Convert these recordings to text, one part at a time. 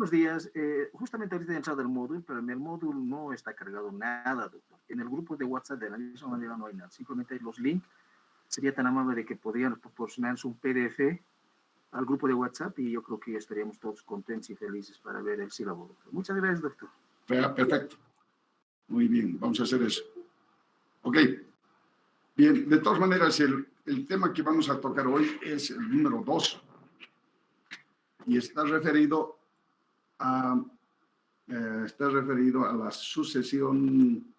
Buenos días. Justamente ahorita he entrado al módulo, pero en el módulo no está cargado nada, doctor. En el grupo de WhatsApp de la misma manera no hay nada. Simplemente hay los links. Sería tan amable de que podrían proporcionarnos un PDF al grupo de WhatsApp y yo creo que estaríamos todos contentos y felices para ver el sílabo, doctor. Muchas gracias, doctor. Perfecto. Muy bien, vamos a hacer eso. Ok. Bien, de todas maneras, el tema que vamos a tocar hoy es el número 2 y está referido a la sucesión,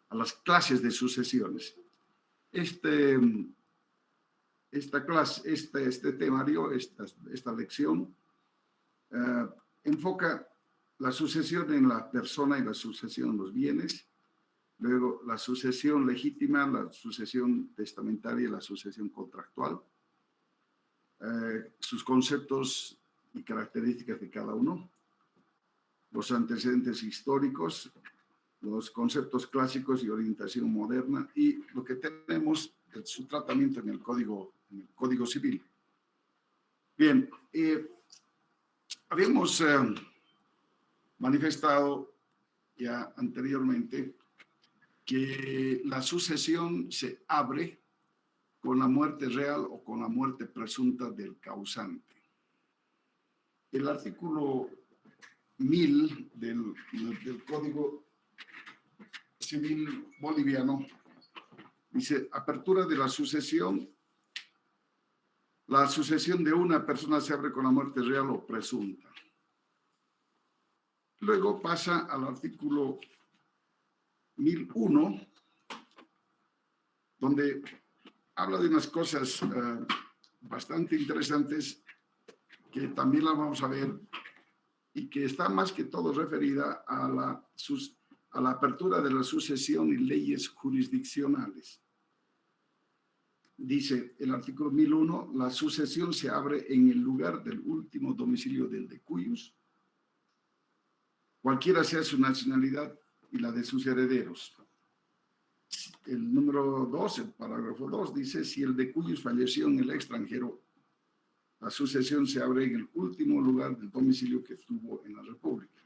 a las clases de sucesiones. Este temario, esta lección, enfoca la sucesión en la persona y la sucesión en los bienes, luego la sucesión legítima, la sucesión testamentaria y la sucesión contractual, sus conceptos y características de cada uno, los antecedentes históricos, los conceptos clásicos y orientación moderna, y lo que tenemos es su tratamiento en el Código Civil. Bien, habíamos manifestado ya anteriormente que la sucesión se abre con la muerte real o con la muerte presunta del causante. El artículo 1000 del Código Civil boliviano dice: apertura de la sucesión de una persona se abre con la muerte real o presunta. Luego pasa al artículo 1001, donde habla de unas cosas bastante interesantes que también las vamos a ver y que está más que todo referida a la apertura de la sucesión y leyes jurisdiccionales. Dice el artículo 1001, la sucesión se abre en el lugar del último domicilio del decuyus, cualquiera sea su nacionalidad y la de sus herederos. El número 2, el parágrafo 2, dice: si el decuyus falleció en el extranjero, la sucesión se abre en el último lugar del domicilio que tuvo en la República.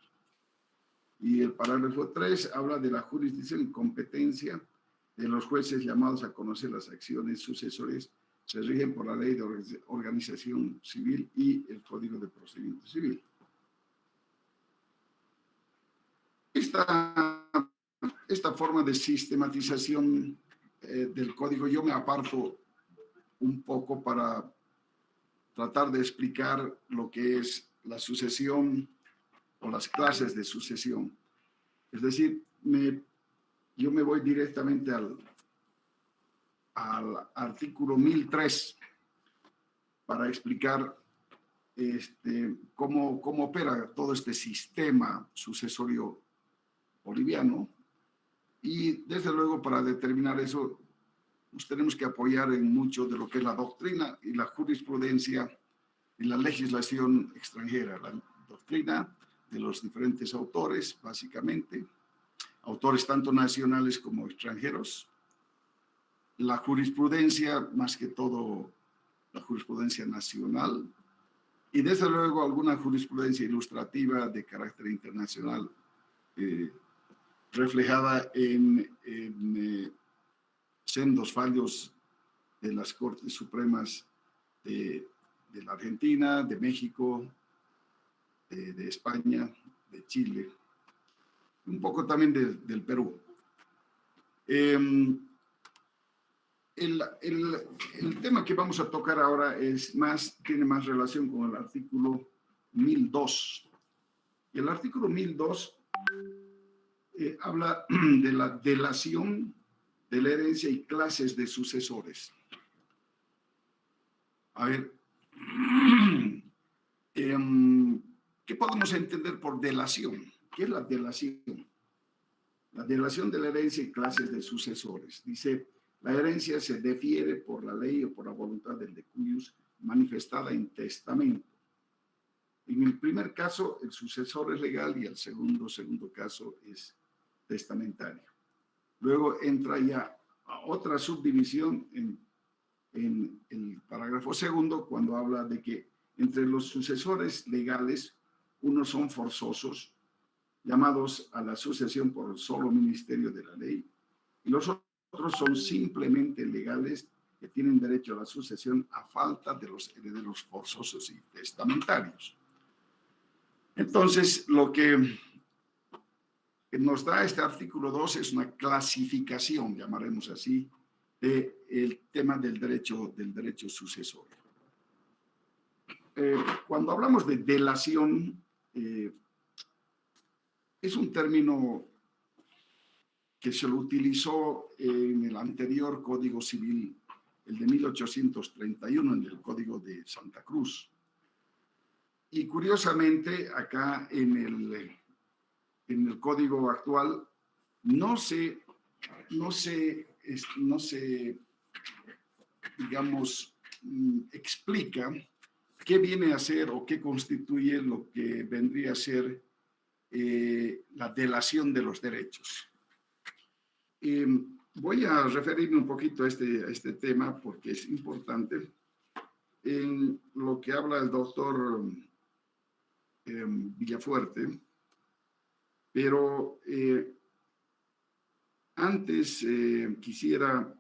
Y el parágrafo 3 habla de la jurisdicción y competencia de los jueces llamados a conocer las acciones sucesorias. Se rigen por la Ley de Organización Civil y el Código de Procedimiento Civil. Esta forma de sistematización del código, yo me aparto un poco para tratar de explicar lo que es la sucesión o las clases de sucesión. Es decir, yo me voy directamente al artículo 1003 para explicar cómo opera todo este sistema sucesorio boliviano. Y desde luego, para determinar eso, nos tenemos que apoyar en mucho de lo que es la doctrina y la jurisprudencia y la legislación extranjera. La doctrina de los diferentes autores, básicamente, autores tanto nacionales como extranjeros. La jurisprudencia, más que todo la jurisprudencia nacional, y desde luego alguna jurisprudencia ilustrativa de carácter internacional, reflejada en sendos fallos de las Cortes Supremas de la Argentina, de México, de España, de Chile, un poco también del Perú. El tema que vamos a tocar ahora tiene más relación con el artículo 1002. Y el artículo 1002 habla de la delación de la herencia y clases de sucesores. A ver, ¿qué podemos entender por delación? ¿Qué es la delación? La delación de la herencia y clases de sucesores. Dice: la herencia se defiere por la ley o por la voluntad del decuyus manifestada en testamento. En el primer caso, el sucesor es legal y el segundo caso es testamentario. Luego entra ya a otra subdivisión en el parágrafo segundo, cuando habla de que entre los sucesores legales, unos son forzosos, llamados a la sucesión por solo ministerio de la ley, y los otros son simplemente legales, que tienen derecho a la sucesión a falta de los herederos forzosos y testamentarios. Entonces, lo que nos da este artículo 2 es una clasificación, llamaremos así, del tema del derecho sucesorio. Cuando hablamos de delación, es un término que se lo utilizó en el anterior Código Civil, el de 1831, en el Código de Santa Cruz. Y curiosamente, acá en el Código actual no se digamos, explica qué viene a ser o qué constituye lo que vendría a ser la delación de los derechos. Voy a referirme un poquito a este tema porque es importante. En lo que habla el doctor Villafuerte, pero antes quisiera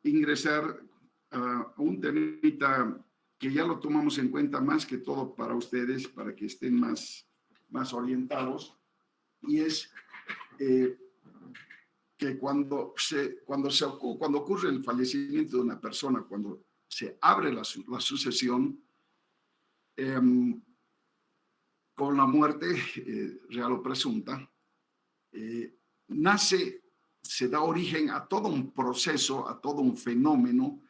ingresar a un temita que ya lo tomamos en cuenta más que todo para ustedes, para que estén más orientados, y es que cuando ocurre el fallecimiento de una persona, cuando se abre la sucesión, con la muerte real o presunta, se da origen a todo un proceso, a todo un fenómeno.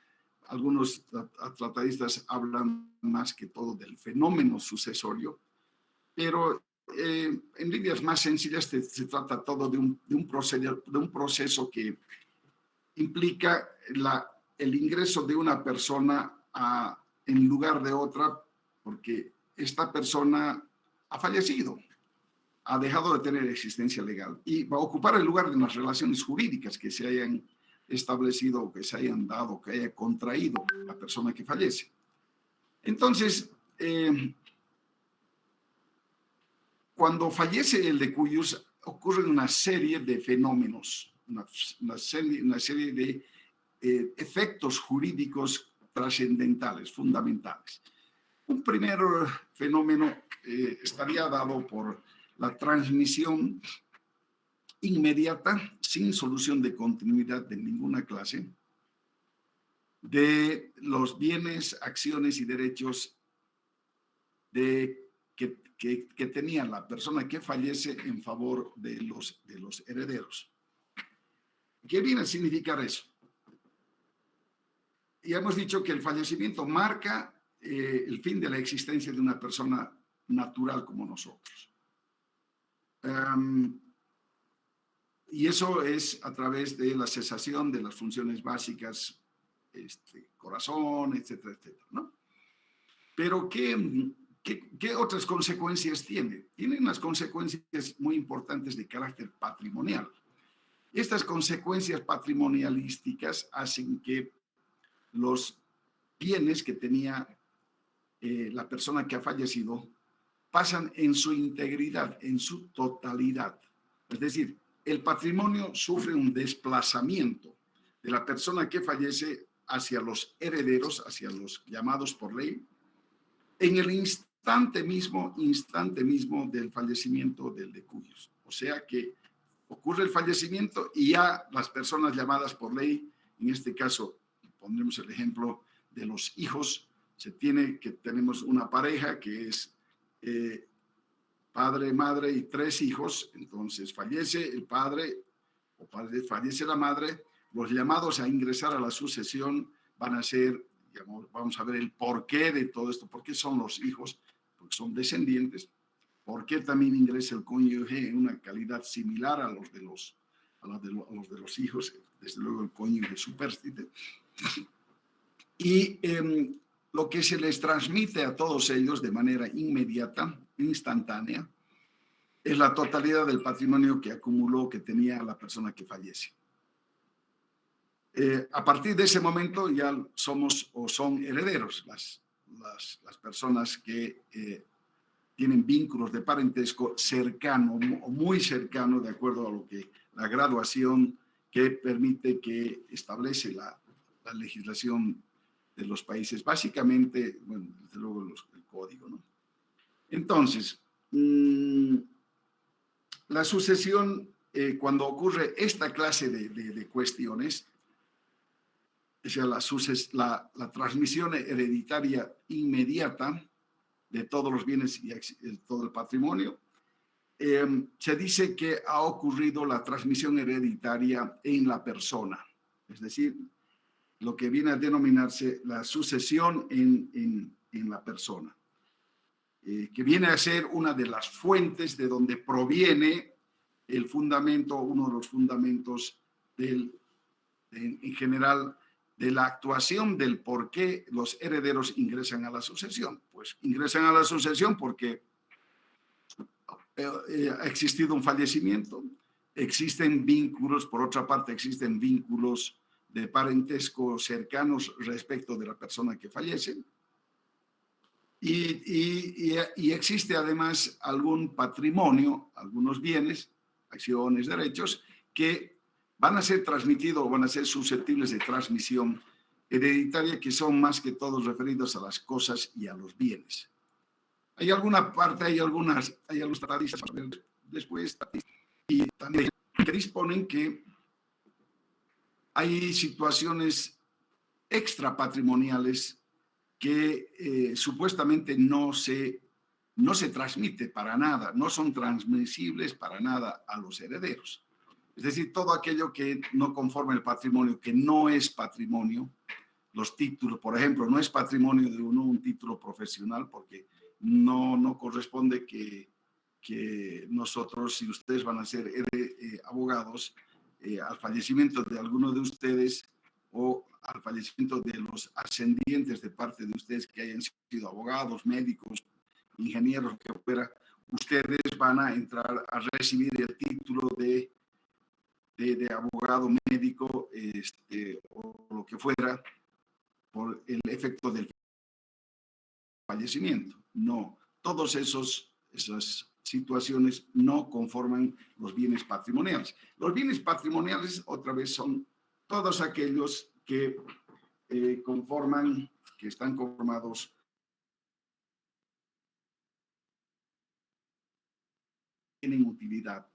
Algunos tratadistas hablan más que todo del fenómeno sucesorio, pero en líneas más sencillas se trata todo de un proceso que implica el ingreso de una persona en lugar de otra, porque esta persona ha fallecido, ha dejado de tener existencia legal y va a ocupar el lugar de las relaciones jurídicas que se hayan establecido o que se hayan dado, que haya contraído la persona que fallece. Entonces, cuando fallece el decuyus, ocurren una serie de fenómenos, una serie de efectos jurídicos trascendentales, fundamentales. Un primer fenómeno estaría dado por la transmisión inmediata, sin solución de continuidad de ninguna clase, de los bienes, acciones y derechos que tenía la persona que fallece en favor de los herederos. ¿Qué viene a significar eso? Ya hemos dicho que el fallecimiento marca el fin de la existencia de una persona natural como nosotros. Y eso es a través de la cesación de las funciones básicas, corazón, etcétera, etcétera, ¿no? Pero ¿qué otras consecuencias tiene? Tiene unas consecuencias muy importantes de carácter patrimonial. Estas consecuencias patrimonialísticas hacen que los bienes que tenía la persona que ha fallecido pasan en su integridad, en su totalidad. Es decir, el patrimonio sufre un desplazamiento de la persona que fallece hacia los herederos, hacia los llamados por ley, en el instante mismo del fallecimiento del decuyus. O sea que ocurre el fallecimiento y ya las personas llamadas por ley, en este caso pondremos el ejemplo de los hijos, tenemos una pareja que es padre, madre y 3 hijos, entonces fallece el padre o fallece la madre, los llamados a ingresar a la sucesión van a ser, digamos, vamos a ver el porqué de todo esto, por qué son los hijos, porque son descendientes, por qué también ingresa el cónyuge en una calidad similar a los de los hijos, desde luego el cónyuge supérstite, y lo que se les transmite a todos ellos de manera inmediata, instantánea, es la totalidad del patrimonio que acumuló, que tenía la persona que fallece. A partir de ese momento ya somos o son herederos las personas que tienen vínculos de parentesco cercano o muy cercano, de acuerdo a lo que la graduación que permite, que establece la legislación de los países, básicamente, bueno, desde luego el código, ¿no? Entonces, la sucesión, cuando ocurre esta clase de cuestiones, o sea, la transmisión hereditaria inmediata de todos los bienes y todo el patrimonio, se dice que ha ocurrido la transmisión hereditaria en la persona, es decir, lo que viene a denominarse la sucesión en la persona, que viene a ser una de las fuentes de donde proviene el fundamento, uno de los fundamentos en general, de la actuación del por qué los herederos ingresan a la sucesión. Pues ingresan a la sucesión porque ha existido un fallecimiento, existen vínculos, por otra parte existen vínculos de parentesco cercanos respecto de la persona que fallece, y existe además algún patrimonio, algunos bienes, acciones, derechos, que van a ser transmitidos o van a ser susceptibles de transmisión hereditaria, que son más que todos referidos a las cosas y a los bienes. Hay alguna parte, hay algunos estadistas después, y también que disponen que hay situaciones extrapatrimoniales que supuestamente no se transmite para nada, no son transmisibles para nada a los herederos. Es decir, todo aquello que no conforma el patrimonio, que no es patrimonio, los títulos, por ejemplo, no es patrimonio de uno un título profesional, porque no corresponde que nosotros, si ustedes van a ser abogados, al fallecimiento de alguno de ustedes o al fallecimiento de los ascendientes de parte de ustedes que hayan sido abogados, médicos, ingenieros, lo que fuera, ustedes van a entrar a recibir el título de abogado, médico, o lo que fuera, por el efecto del fallecimiento. No, todas esas situaciones no conforman los bienes patrimoniales. Los bienes patrimoniales, otra vez, son todos aquellos que conforman, que están conformados tienen utilidad.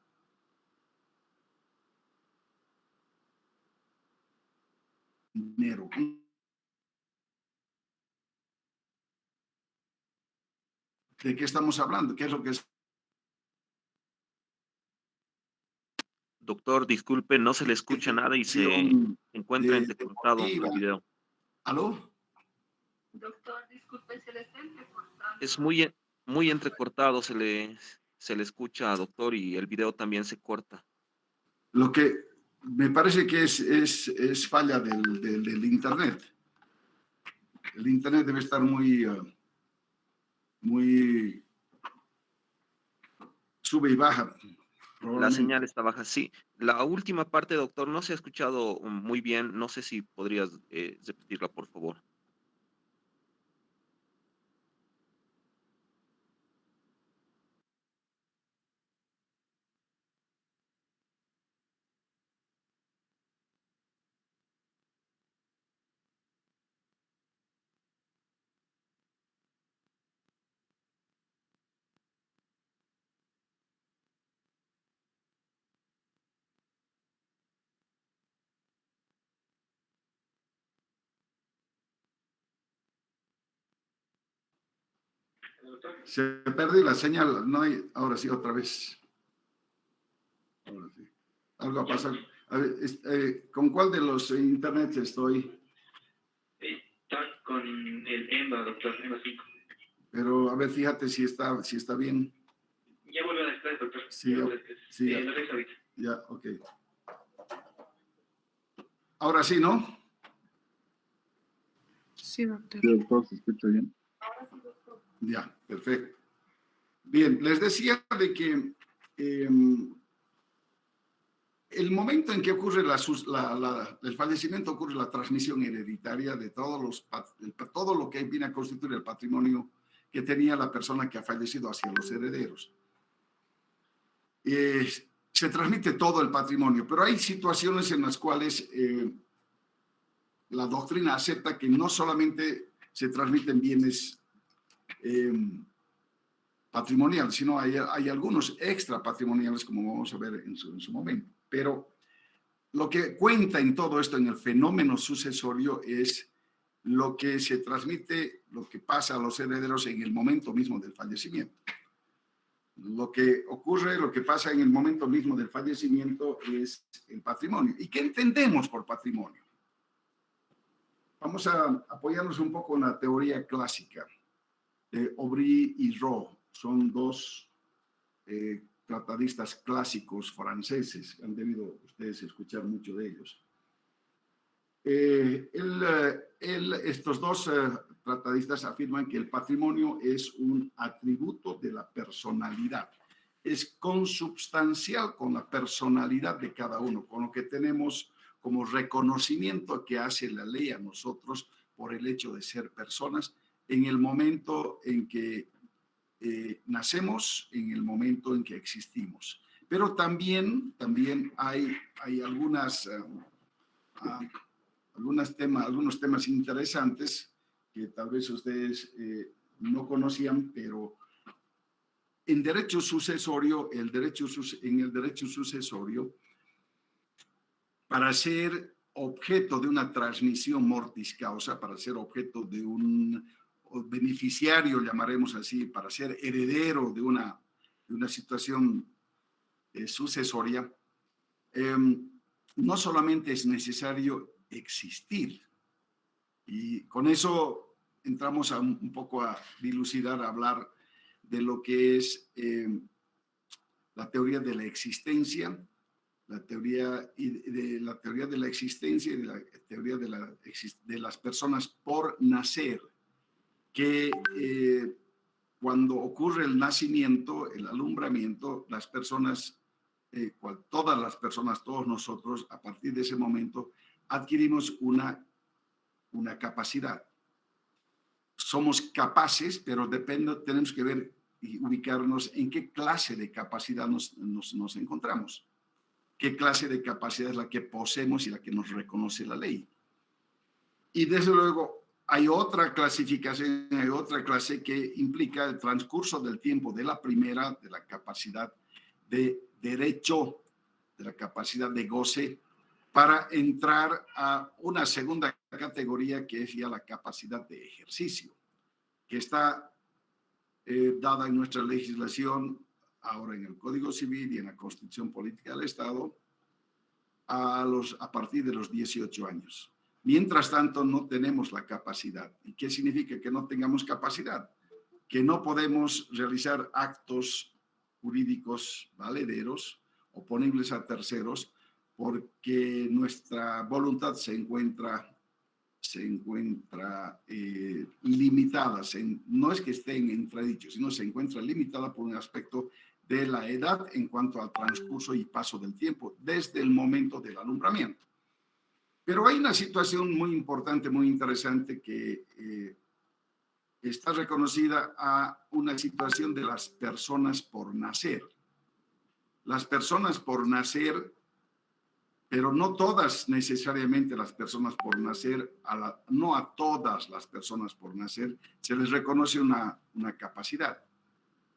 Dinero. ¿De qué estamos hablando? ¿Qué es lo que es? Doctor, disculpe, no se le escucha nada y se encuentra entrecortado el video. ¿Aló? Doctor, disculpe, se le está entrecortando. Es muy entrecortado, se le escucha, doctor, y el video también se corta. Lo que me parece que es falla del Internet. El Internet debe estar muy sube y baja. La señal está baja, sí. La última parte, doctor, no se ha escuchado muy bien. No sé si podrías repetirla, por favor. Se perdió la señal, no hay, ahora sí, otra vez. Ahora sí. Algo ha pasado. A ver, ¿con cuál de los internets estoy? Está con el EMBA, doctor, EMBA 5. Pero a ver, fíjate si está bien. Ya vuelve a después, doctor. Sí, sí. Lo dejo ahorita. Ya, ok. Ahora sí, ¿no? Sí, doctor. Sí, doctor, se escucha bien. Ahora sí, doctor. Ya, perfecto. Bien, les decía de que el momento en que ocurre el fallecimiento, ocurre la transmisión hereditaria de todo lo que viene a constituir el patrimonio que tenía la persona que ha fallecido hacia los herederos. Se transmite todo el patrimonio, pero hay situaciones en las cuales la doctrina acepta que no solamente se transmiten bienes patrimoniales, sino hay algunos extra patrimoniales, como vamos a ver en su momento. Pero lo que cuenta en todo esto, en el fenómeno sucesorio, es lo que se transmite, lo que pasa a los herederos en el momento mismo del fallecimiento. Lo que ocurre, lo que pasa en el momento mismo del fallecimiento es el patrimonio. ¿Y qué entendemos por patrimonio? Vamos a apoyarnos un poco en la teoría clásica de Aubry y Roux. Son dos tratadistas clásicos franceses. Han debido ustedes escuchar mucho de ellos. Estos dos tratadistas afirman que el patrimonio es un atributo de la personalidad. Es consubstancial con la personalidad de cada uno, con lo que tenemos como reconocimiento que hace la ley a nosotros por el hecho de ser personas en el momento en que nacemos, en el momento en que existimos. Pero también hay algunos temas interesantes que tal vez ustedes no conocían, pero en el derecho sucesorio, para ser objeto de una transmisión mortis causa, para ser objeto de un beneficiario, llamaremos así, para ser heredero de una situación sucesoria, no solamente es necesario existir, y con eso entramos un poco a dilucidar, a hablar de lo que es la teoría de la existencia, la teoría de la existencia y de la teoría de las personas por nacer, que cuando ocurre el nacimiento, el alumbramiento, las personas, todas las personas, todos nosotros, a partir de ese momento, adquirimos una capacidad. Somos capaces, pero tenemos que ver y ubicarnos en qué clase de capacidad nos encontramos. ¿Qué clase de capacidad es la que poseemos y la que nos reconoce la ley? Y desde luego hay otra clasificación, hay otra clase que implica el transcurso del tiempo de la primera, de la capacidad de derecho, de la capacidad de goce, para entrar a una segunda categoría que es ya la capacidad de ejercicio, que está dada en nuestra legislación, ahora en el Código Civil y en la Constitución Política del Estado, a partir de los 18 años. Mientras tanto, no tenemos la capacidad. ¿Y qué significa que no tengamos capacidad? Que no podemos realizar actos jurídicos valederos, oponibles a terceros, porque nuestra voluntad se encuentra limitada. No es que esté en entredicho, sino se encuentra limitada por un aspecto de la edad en cuanto al transcurso y paso del tiempo, desde el momento del alumbramiento. Pero hay una situación muy importante, muy interesante, que está reconocida a una situación de las personas por nacer. Las personas por nacer, pero no todas necesariamente las personas por nacer, no a todas las personas por nacer se les reconoce una capacidad.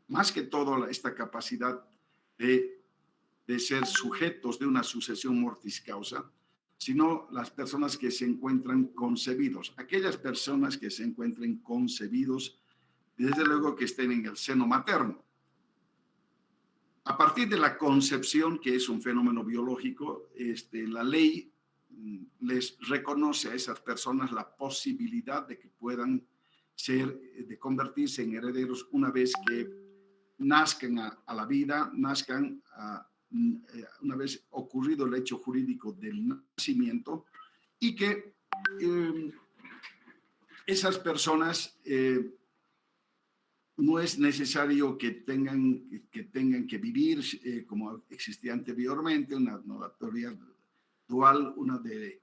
Más que todo esta capacidad de ser sujetos de una sucesión mortis causa, sino las personas que se encuentran concebidos. Aquellas personas que se encuentren concebidos, desde luego que estén en el seno materno. A partir de la concepción, que es un fenómeno biológico, la ley les reconoce a esas personas la posibilidad de que puedan de convertirse en herederos una vez que nazcan a la vida, una vez ocurrido el hecho jurídico del nacimiento, y que esas personas no es necesario que tengan que vivir como existía anteriormente, una teoría dual, una de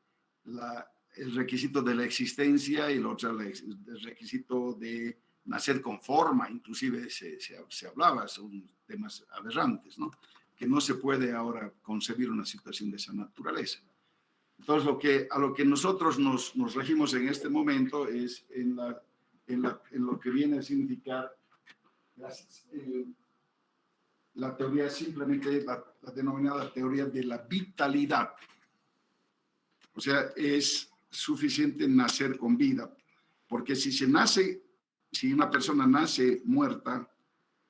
el requisito de la existencia y la otra el requisito de nacer con forma, inclusive se hablaba, son temas aberrantes, ¿no? Que no se puede ahora concebir una situación de esa naturaleza. Entonces, a lo que nosotros nos regimos en este momento es en lo que viene a significar la teoría, simplemente la denominada teoría de la vitalidad. O sea, es suficiente nacer con vida, porque si una persona nace muerta,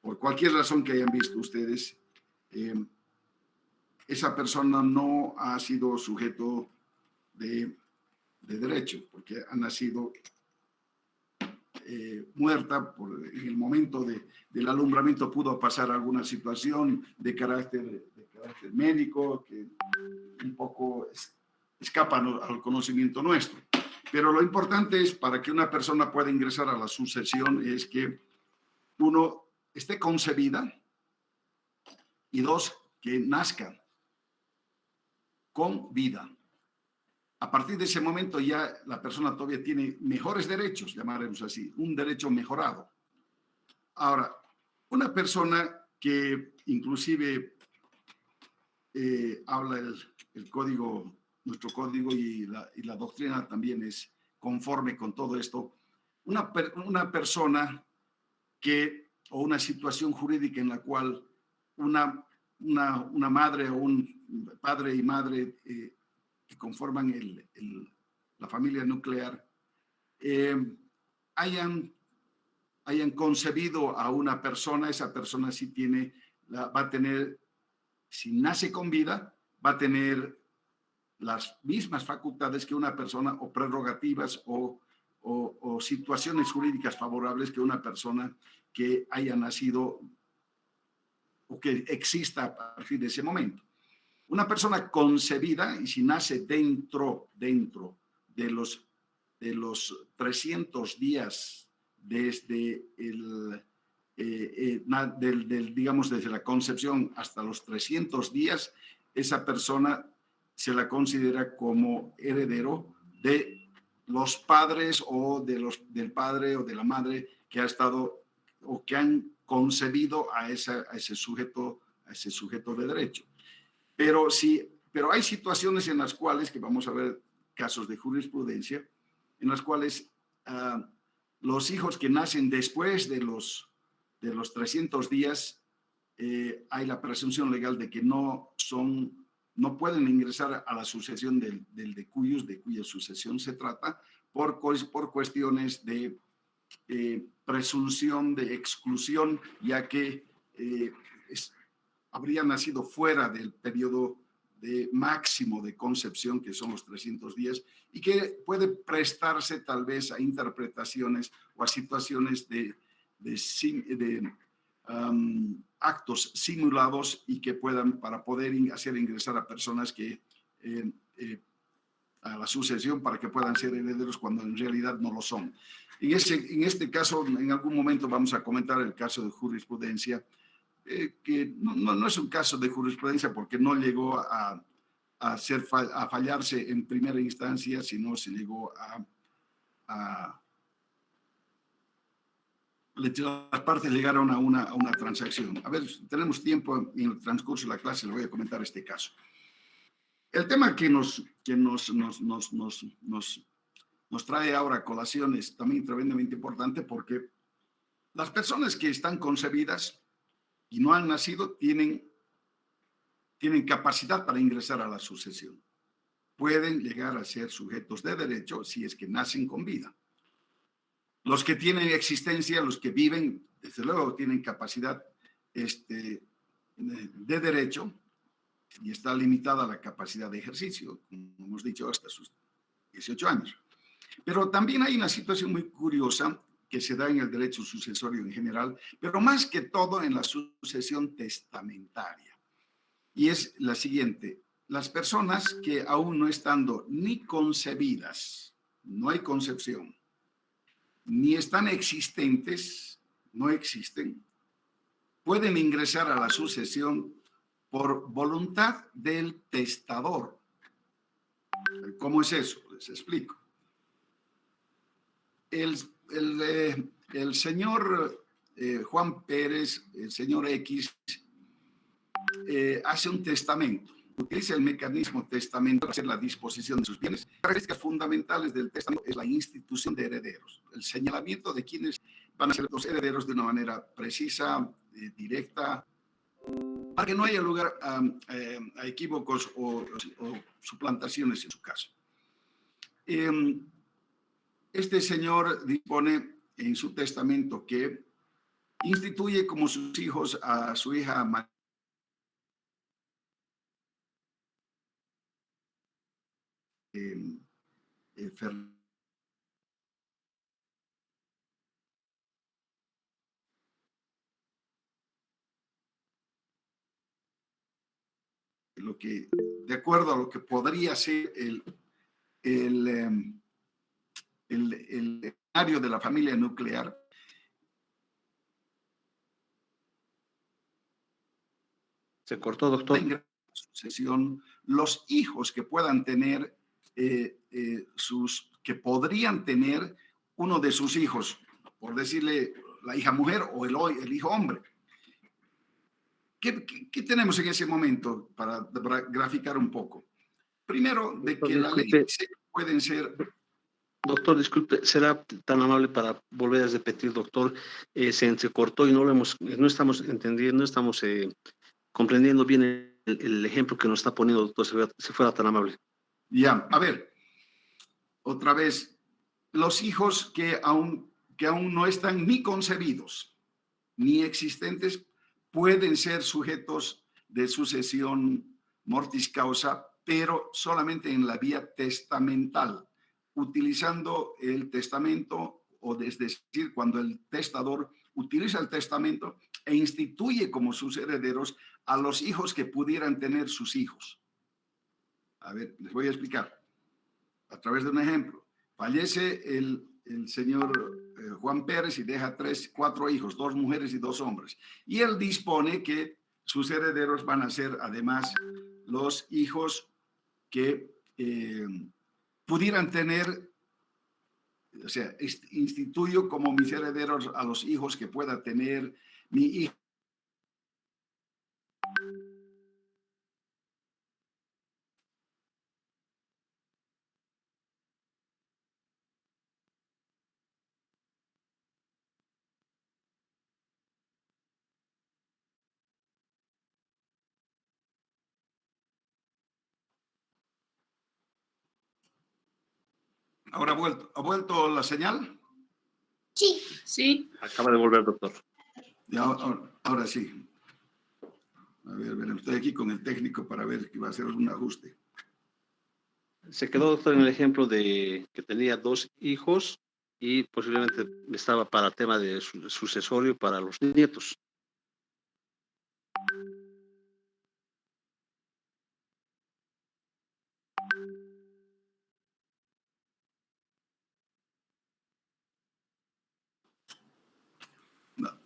por cualquier razón que hayan visto ustedes, esa persona no ha sido sujeto de derecho, porque ha nacido muerta, en el momento del alumbramiento pudo pasar alguna situación de carácter médico que un poco escapa al conocimiento nuestro. Pero lo importante es, para que una persona pueda ingresar a la sucesión, es que uno esté concebida y dos, que nazca con vida. A partir de ese momento ya la persona todavía tiene mejores derechos, llamaremos así, un derecho mejorado. Ahora, una persona que inclusive habla el código, nuestro código y la doctrina también es conforme con todo esto, una persona o una situación jurídica en la cual una madre o un padre y madre que conforman la familia nuclear, hayan concebido a una persona, esa persona sí va a tener, si nace con vida, va a tener las mismas facultades que una persona, o prerrogativas o situaciones jurídicas favorables que una persona que haya nacido o que exista a partir de ese momento. Una persona concebida, y si nace dentro de los 300 días desde digamos, desde la concepción hasta los 300 días, esa persona se la considera como heredero de los padres o del padre o de la madre que ha estado o que han concebido a ese sujeto de derecho. Pero hay situaciones en las cuales, que vamos a ver casos de jurisprudencia, en las cuales los hijos que nacen después de los 300 días, hay la presunción legal de que no pueden ingresar a la sucesión de cuya sucesión se trata, por cuestiones de presunción de exclusión, ya que habría nacido fuera del periodo máximo de concepción, que son los 300 días, y que puede prestarse tal vez a interpretaciones o a situaciones de actos simulados y que puedan, para poder hacer ingresar a personas que a la sucesión, para que puedan ser herederos cuando en realidad no lo son. En este caso, en algún momento vamos a comentar el caso de jurisprudencia, que no es un caso de jurisprudencia porque no llegó a fallarse en primera instancia, sino se llegó las partes llegaron a una transacción. A ver, tenemos tiempo, en el transcurso de la clase le voy a comentar este caso. El tema que nos trae ahora a colación es también tremendamente importante, porque las personas que están concebidas y no han nacido tienen capacidad para ingresar a la sucesión. Pueden llegar a ser sujetos de derecho si es que nacen con vida. Los que tienen existencia, los que viven, desde luego tienen capacidad de derecho, y está limitada la capacidad de ejercicio, como hemos dicho, hasta sus 18 años. Pero también hay una situación muy curiosa que se da en el derecho sucesorio en general, pero más que todo en la sucesión testamentaria. Y es la siguiente: las personas que aún no estando ni concebidas, no hay concepción, ni están existentes, no existen, pueden ingresar a la sucesión por voluntad del testador. ¿Cómo es eso? Les explico. El señor Juan Pérez, el señor X, hace un testamento. Utiliza el mecanismo testamento para hacer la disposición de sus bienes. Las características fundamentales del testamento es la institución de herederos, el señalamiento de quienes van a ser los herederos de una manera precisa, directa, para que no haya lugar a equívocos o suplantaciones en su caso. Este señor dispone en su testamento que instituye como sus hijos a su hija María lo que, de acuerdo a lo que podría ser el escenario de la familia nuclear. Se cortó, doctor. En sucesión, los hijos que puedan tener, que podrían tener uno de sus hijos, por decirle la hija mujer o el hijo hombre. ¿Qué tenemos en ese momento para graficar un poco? Primero, de que la ley dice que pueden ser... Doctor, disculpe, será tan amable para volver a repetir, doctor, se entrecortó y no estamos entendiendo, no estamos comprendiendo bien el ejemplo que nos está poniendo, doctor, si fuera tan amable. Ya, a ver, otra vez, los hijos que aún no están ni concebidos ni existentes pueden ser sujetos de sucesión mortis causa, pero solamente en la vía testamental, utilizando el testamento, o es decir, cuando el testador utiliza el testamento e instituye como sus herederos a los hijos que pudieran tener sus hijos. A ver, les voy a explicar a través de un ejemplo. Fallece el señor Juan Pérez y deja 4 hijos, 2 mujeres y 2 hombres. Y él dispone que sus herederos van a ser además los hijos que pudieran tener, o sea, instituyo como mis herederos a los hijos que pueda tener mi hijo. ¿Ahora ha vuelto la señal? Sí. Sí. Acaba de volver, doctor. Ya, ahora sí. A ver, estoy aquí con el técnico para ver que va a hacer un ajuste. Se quedó, doctor, en el ejemplo de que tenía 2 hijos y posiblemente estaba para tema de sucesorio para los nietos.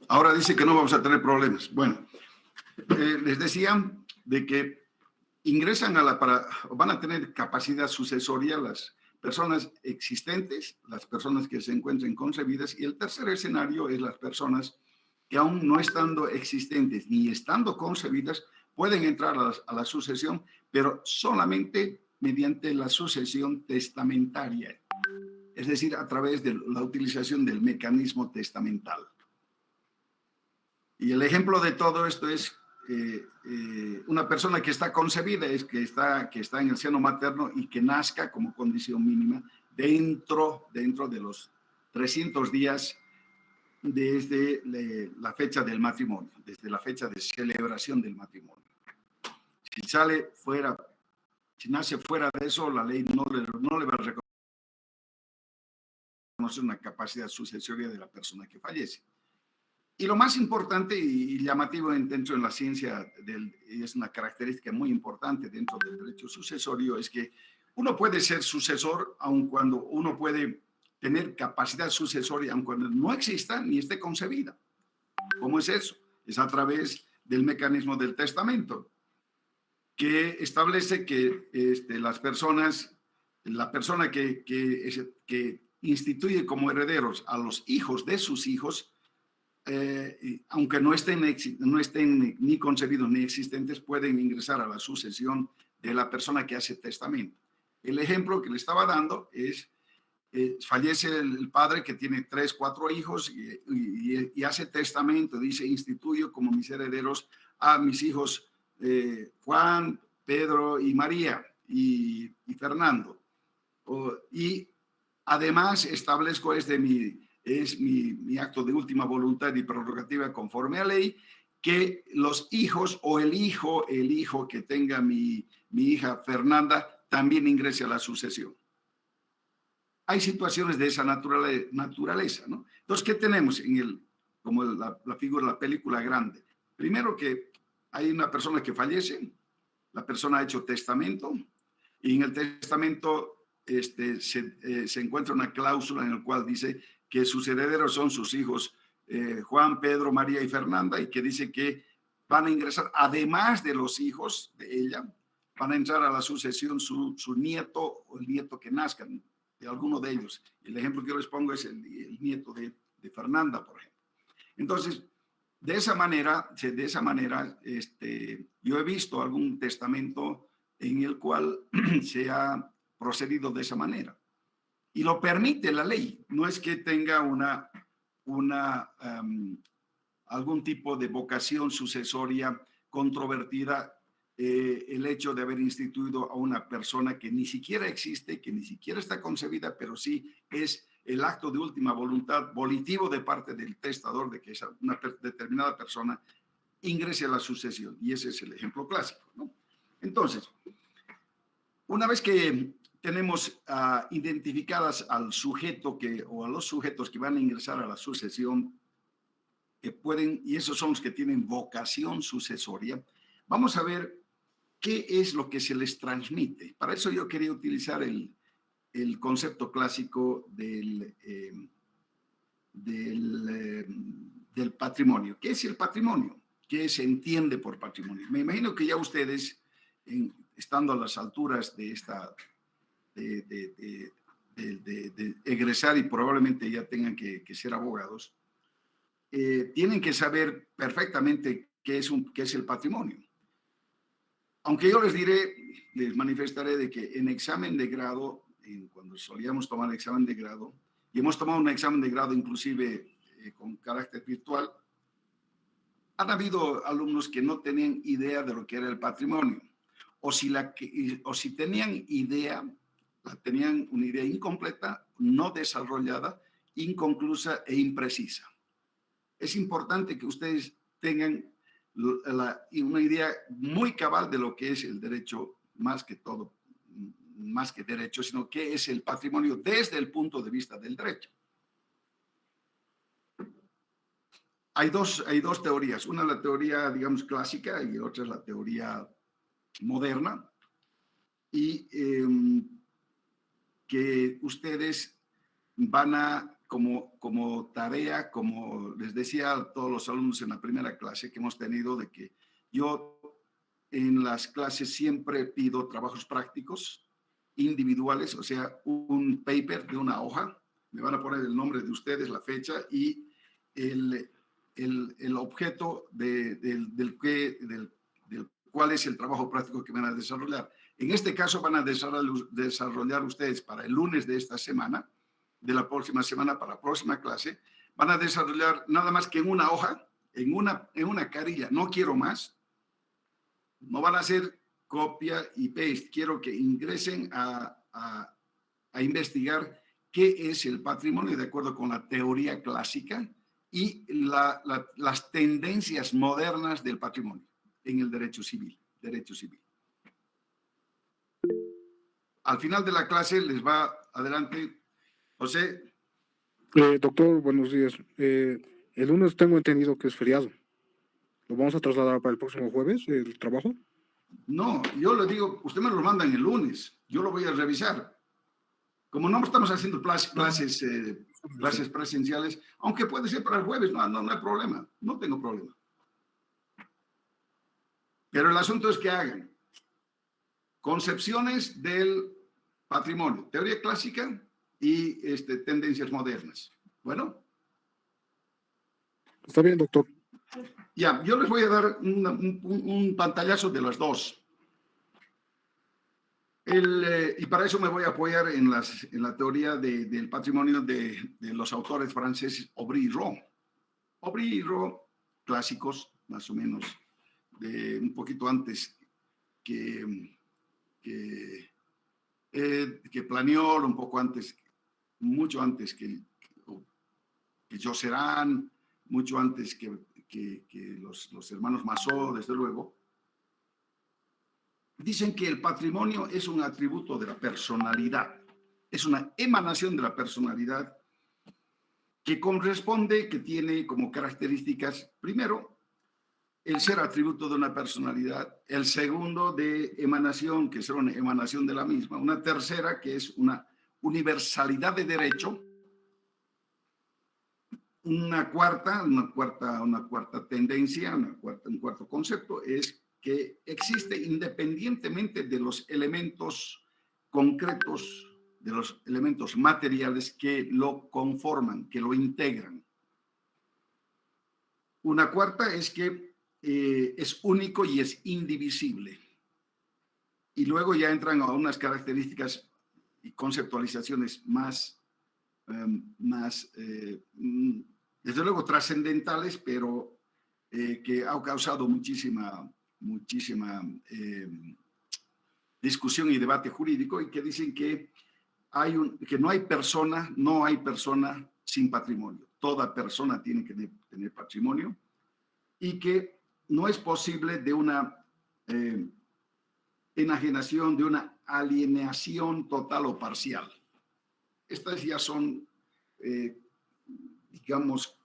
Ahora dice que no vamos a tener problemas. Bueno, les decía de que ingresan van a tener capacidad sucesoria las personas existentes, las personas que se encuentren concebidas, y el tercer escenario es las personas que aún no estando existentes ni estando concebidas pueden entrar a la sucesión, pero solamente mediante la sucesión testamentaria, es decir, a través de la utilización del mecanismo testamental. Y el ejemplo de todo esto es una persona que está concebida, es que está en el seno materno y que nazca como condición mínima dentro de los 300 días desde la fecha del matrimonio, desde la fecha de celebración del matrimonio. Si nace fuera de eso, la ley no le va a reconocer una capacidad sucesoria de la persona que fallece. Y lo más importante y llamativo dentro de la ciencia, es una característica muy importante dentro del derecho sucesorio, es que uno puede ser sucesor aun cuando uno puede tener capacidad sucesoria, aun cuando no exista ni esté concebida. ¿Cómo es eso? Es a través del mecanismo del testamento, que establece que las personas, la persona que instituye como herederos a los hijos de sus hijos, aunque no estén ni concebidos ni existentes, pueden ingresar a la sucesión de la persona que hace testamento. El ejemplo que le estaba dando es, fallece el padre que tiene 3, 4 hijos y hace testamento, dice, instituyo como mis herederos a mis hijos Juan, Pedro y María y Fernando. Y además establezco mi acto de última voluntad y prerrogativa conforme a ley, que los hijos o el hijo que tenga mi hija Fernanda también ingrese a la sucesión. Hay situaciones de esa naturaleza, ¿no? Entonces, ¿qué tenemos como la figura de la película grande? Primero que hay una persona que fallece, la persona ha hecho testamento, y en el testamento se encuentra una cláusula en la cual dice que sus herederos son sus hijos Juan, Pedro, María y Fernanda, y que dice que van a ingresar, además de los hijos de ella, van a entrar a la sucesión su nieto o el nieto que nazcan de alguno de ellos. El ejemplo que yo les pongo es el nieto de Fernanda, por ejemplo. Entonces, de esa manera, yo he visto algún testamento en el cual se ha procedido de esa manera. Y lo permite la ley. No es que tenga algún tipo de vocación sucesoria controvertida el hecho de haber instituido a una persona que ni siquiera existe, que ni siquiera está concebida, pero sí es el acto de última voluntad volitivo de parte del testador de que una determinada persona ingrese a la sucesión. Y ese es el ejemplo clásico, ¿no? Entonces, una vez que tenemos identificadas al sujeto o a los sujetos que van a ingresar a la sucesión, que pueden, y esos son los que tienen vocación sucesoria, vamos a ver qué es lo que se les transmite. Para eso yo quería utilizar el concepto clásico del patrimonio. ¿Qué es el patrimonio? ¿Qué se entiende por patrimonio? Me imagino que ya ustedes, estando a las alturas de egresar y probablemente ya tengan que ser abogados, tienen que saber perfectamente qué es el patrimonio. Aunque yo les manifestaré de que en examen de grado, cuando solíamos tomar examen de grado, y hemos tomado un examen de grado inclusive con carácter virtual, han habido alumnos que no tenían idea de lo que era el patrimonio, o si tenían idea, tenían una idea incompleta, no desarrollada, inconclusa e imprecisa. Es importante que ustedes tengan una idea muy cabal de lo que es el derecho, más que derecho, sino qué es el patrimonio desde el punto de vista del derecho. Hay dos teorías, una la teoría, digamos, clásica y otra es la teoría moderna, y que ustedes van a, como tarea, como les decía a todos los alumnos en la primera clase que hemos tenido, de que yo en las clases siempre pido trabajos prácticos individuales, o sea, un paper de una hoja, me van a poner el nombre de ustedes, la fecha y el objeto del cuál es el trabajo práctico que van a desarrollar. En este caso van a desarrollar ustedes para el lunes de esta semana, de la próxima semana para la próxima clase, van a desarrollar nada más que en una hoja, en una carilla, no quiero más, no van a hacer copia y paste, quiero que ingresen a investigar qué es el patrimonio de acuerdo con la teoría clásica y las tendencias modernas del patrimonio en el derecho civil. Al final de la clase les va adelante José. Doctor, buenos días. El lunes tengo entendido que es feriado. ¿Lo vamos a trasladar para el próximo jueves, el trabajo? No, yo le digo, usted me lo manda en el lunes, yo lo voy a revisar. Como no estamos haciendo clases clases presenciales, aunque puede ser para el jueves, no hay problema, no tengo problema. Pero el asunto es que hagan concepciones del patrimonio, teoría clásica y tendencias modernas. Bueno. Está bien, doctor. Ya, yo les voy a dar un pantallazo de las dos. Y para eso me voy a apoyar en la teoría del patrimonio de los autores franceses Aubry y Roux. Aubry y Roux, clásicos, más o menos, de un poquito antes que Planiol, un poco antes, mucho antes que Josserand, mucho antes que los hermanos Massot, desde luego. Dicen que el patrimonio es un atributo de la personalidad, es una emanación de la personalidad que corresponde, que tiene como características, primero, el ser atributo de una personalidad, el segundo de emanación, que es una emanación de la misma, una tercera, que es una universalidad de derecho, una cuarta tendencia, un cuarto concepto es que existe independientemente de los elementos concretos, de los elementos materiales que lo conforman, que lo integran. Una cuarta es que es único y es indivisible. Y luego ya entran a unas características y conceptualizaciones más desde luego trascendentales, pero que ha causado muchísima discusión y debate jurídico, y que dicen que que no hay persona sin patrimonio. Toda persona tiene que tener patrimonio, y que no es posible de una enajenación, de una alienación total o parcial. Estas ya son, digamos,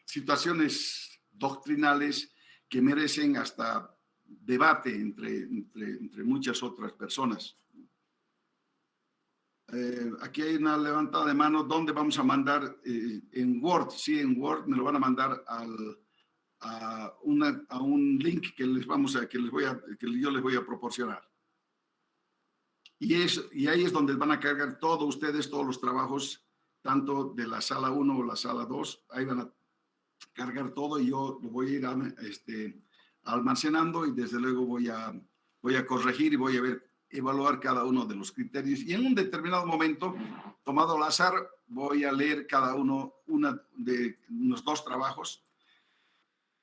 situaciones doctrinales que merecen hasta debate entre muchas otras personas. Aquí hay una levantada de mano. ¿Dónde vamos a mandar? En Word. Sí, en Word me lo van a mandar a un link que yo les voy a proporcionar. Y ahí es donde van a cargar todos los trabajos, tanto de la sala 1 o la sala 2. Ahí van a cargar todo, y yo lo voy a ir almacenando, y desde luego voy a corregir y voy a evaluar cada uno de los criterios. Y en un determinado momento, tomado al azar, voy a leer cada uno de unos 2 trabajos.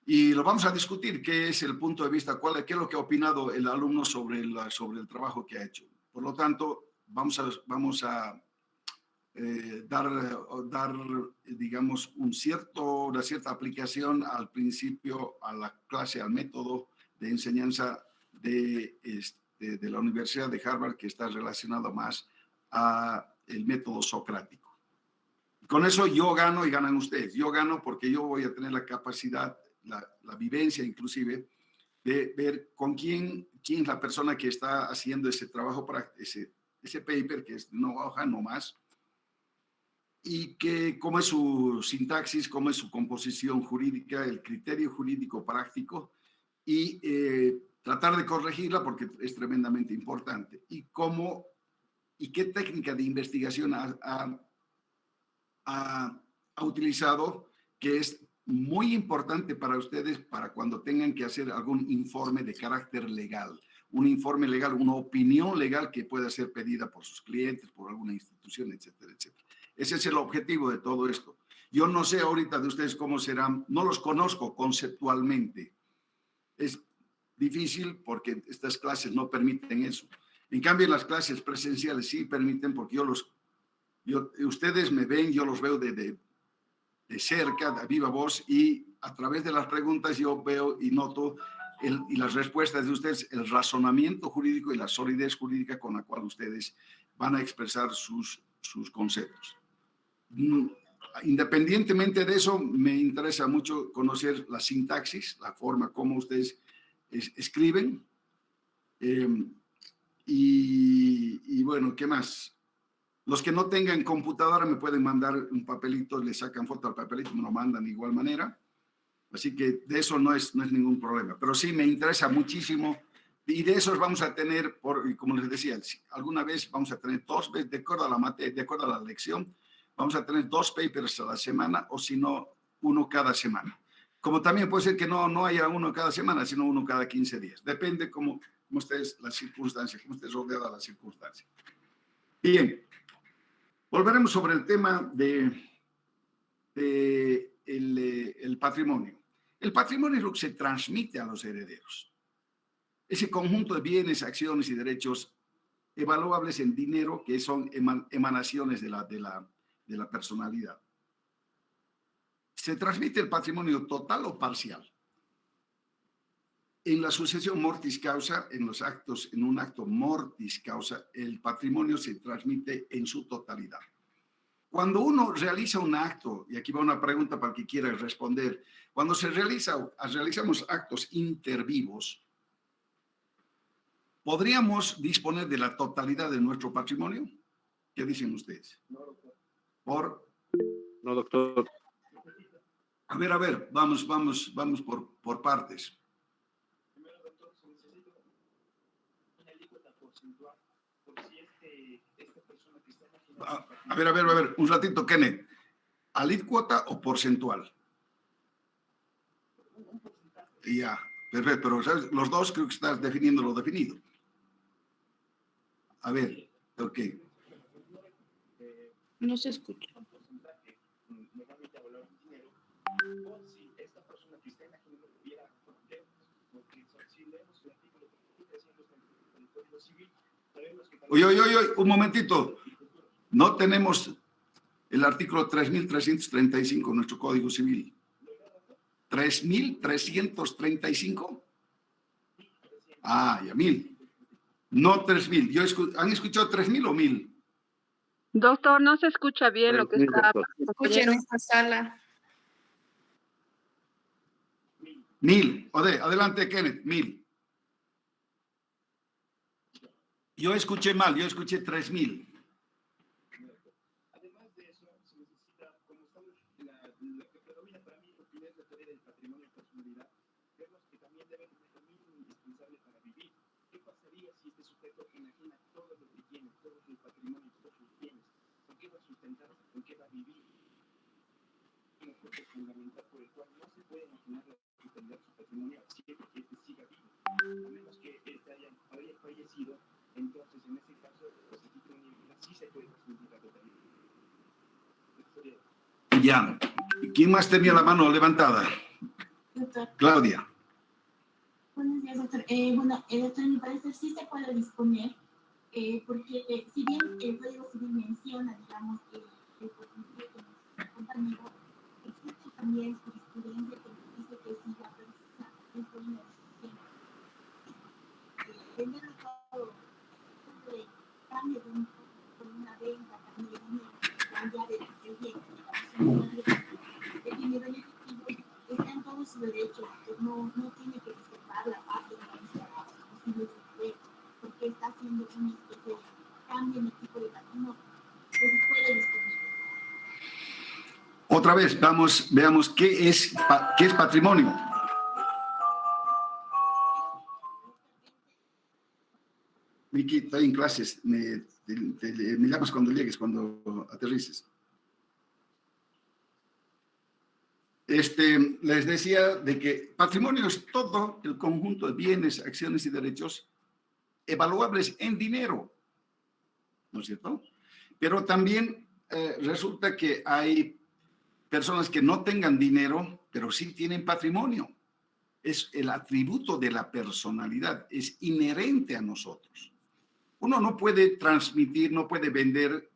Y lo vamos a discutir, qué es el punto de vista, qué es lo que ha opinado el alumno sobre el trabajo que ha hecho. Por lo tanto, vamos a dar, digamos, una cierta aplicación al principio, a la clase, al método de enseñanza de la Universidad de Harvard, que está relacionado más al método socrático. Con eso yo gano y ganan ustedes. Yo gano porque yo voy a tener la capacidad, la vivencia inclusive, de ver con quién es la persona que está haciendo ese trabajo, para ese paper, que es una hoja no más, y cómo es su sintaxis, cómo es su composición jurídica, el criterio jurídico práctico, y tratar de corregirla, porque es tremendamente importante. Y qué técnica de investigación ha utilizado, que es muy importante para ustedes, para cuando tengan que hacer algún informe de carácter legal, un informe legal, una opinión legal que pueda ser pedida por sus clientes, por alguna institución, etcétera, etcétera. Ese es el objetivo de todo esto. Yo no sé ahorita de ustedes cómo serán, no los conozco conceptualmente. Es difícil porque estas clases no permiten eso. En cambio, las clases presenciales sí permiten, porque ustedes me ven, yo los veo de cerca, de viva voz, y a través de las preguntas yo veo y noto y las respuestas de ustedes, el razonamiento jurídico y la solidez jurídica con la cual ustedes van a expresar sus conceptos. Independientemente de eso, me interesa mucho conocer la sintaxis, la forma como ustedes escriben. Y bueno, ¿qué más? Los que no tengan computadora me pueden mandar un papelito, le sacan foto al papelito, me lo mandan de igual manera. Así que de eso no es ningún problema. Pero sí me interesa muchísimo. Y de esos vamos a tener, como les decía, alguna vez vamos a tener 2 veces, de acuerdo a la materia, de acuerdo a la lección, vamos a tener 2 papers a la semana, o si no, 1 cada semana. Como también puede ser que no haya 1 cada semana, sino 1 cada 15 días. Depende cómo estés la circunstancia, cómo estés rodeada la circunstancia. Bien, volveremos sobre el tema el patrimonio. El patrimonio es lo que se transmite a los herederos. Ese conjunto de bienes, acciones y derechos evaluables en dinero que son emanaciones de la personalidad. ¿Se transmite el patrimonio total o parcial? En la sucesión mortis causa, en un acto mortis causa, el patrimonio se transmite en su totalidad. Cuando uno realiza un acto, y aquí va una pregunta para el que quiera responder, cuando realizamos actos intervivos, ¿podríamos disponer de la totalidad de nuestro patrimonio? ¿Qué dicen ustedes? No, doctor. A ver, vamos por partes. Primero, doctor, se necesita una alícuota porcentual, por si esta persona que está imaginando... A ver, un ratito, Kenneth. ¿Alícuota o porcentual? Un porcentaje. Ya, perfecto, pero ¿sabes? Los dos creo que estás definiendo lo definido. A ver, ¿por qué? No se escucha. Un porcentaje normalmente hablamos de dinero, o si esta persona que está imaginando tuviera deudas, porque si leemos el artículo 300 del Código Civil, sabemos que... Oye, un momentito. No tenemos el artículo 3.335 en nuestro Código Civil. ¿3.335? Ah, ya, 1.000. No 3.000. ¿Han escuchado 3.000 o 1.000? Doctor, no se escucha bien lo que está... Escucha en esta sala. 1.000. Adelante, Kenneth, 1.000. Yo escuché mal, yo escuché 3.000. Además de eso, se necesita, como estamos, lo que predomina para mí, lo que es la teoría del patrimonio y personalidad, vemos que también debe tener lo mínimo indispensable para vivir. ¿Qué pasaría si este sujeto imagina todo lo que tiene, todo su patrimonio, todos sus bienes? ¿Con qué va a sustentarse? ¿Con qué va a vivir? Un punto fundamental por el cual no se puede imaginar la totalidad de su patrimonio siempre que este siga vivo. A menos que este haya fallecido, entonces en ese caso, pues aquí con una sí se puede transmitir la totalidad. Ya. ¿Quién más tenía la mano levantada? Doctor. Claudia. Buenos días, doctor. Doctor, en mi parecer sí se puede disponer, porque si bien el Código Civil menciona, digamos, el porcentaje que nos compañero, existe también jurisprudencia que nos dice que si la persona es dueña de su tiempo, vender todo, cambio por una venta, cambio de dinero, cambiar el bien, el dinero en efectivo, está en todo su derecho, no tiene que reservar la parte de la posible suceder, porque está haciendo una especie de cambio en el tipo de patrimonio, que se puede disponer. Otra vez, veamos qué es patrimonio. Vicky, estoy en clases, me llamas cuando llegues, cuando aterrices. Les decía de que patrimonio es todo el conjunto de bienes, acciones y derechos evaluables en dinero, ¿no es cierto? Pero también resulta que hay personas que no tengan dinero, pero sí tienen patrimonio. Es el atributo de la personalidad, es inherente a nosotros. Uno no puede transmitir, no puede vender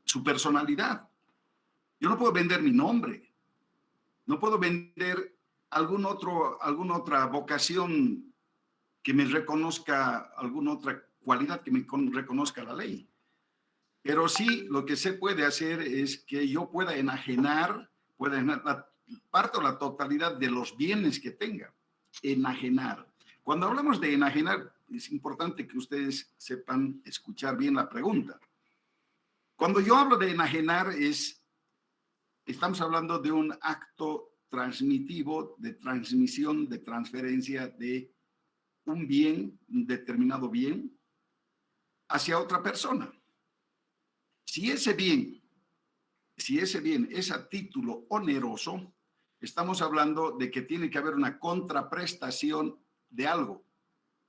su personalidad. Yo no puedo vender mi nombre. No puedo vender alguna otra vocación que me reconozca, alguna otra cualidad que me reconozca la ley. Pero sí, lo que se puede hacer es que yo pueda enajenar la parte o la totalidad de los bienes que tenga. Enajenar. Cuando hablamos de enajenar, es importante que ustedes sepan escuchar bien la pregunta. Cuando yo hablo de enajenar, estamos hablando de un acto transmitivo, de transmisión, de transferencia de un bien, un determinado bien, hacia otra persona. Si ese bien es a título oneroso, estamos hablando de que tiene que haber una contraprestación de algo,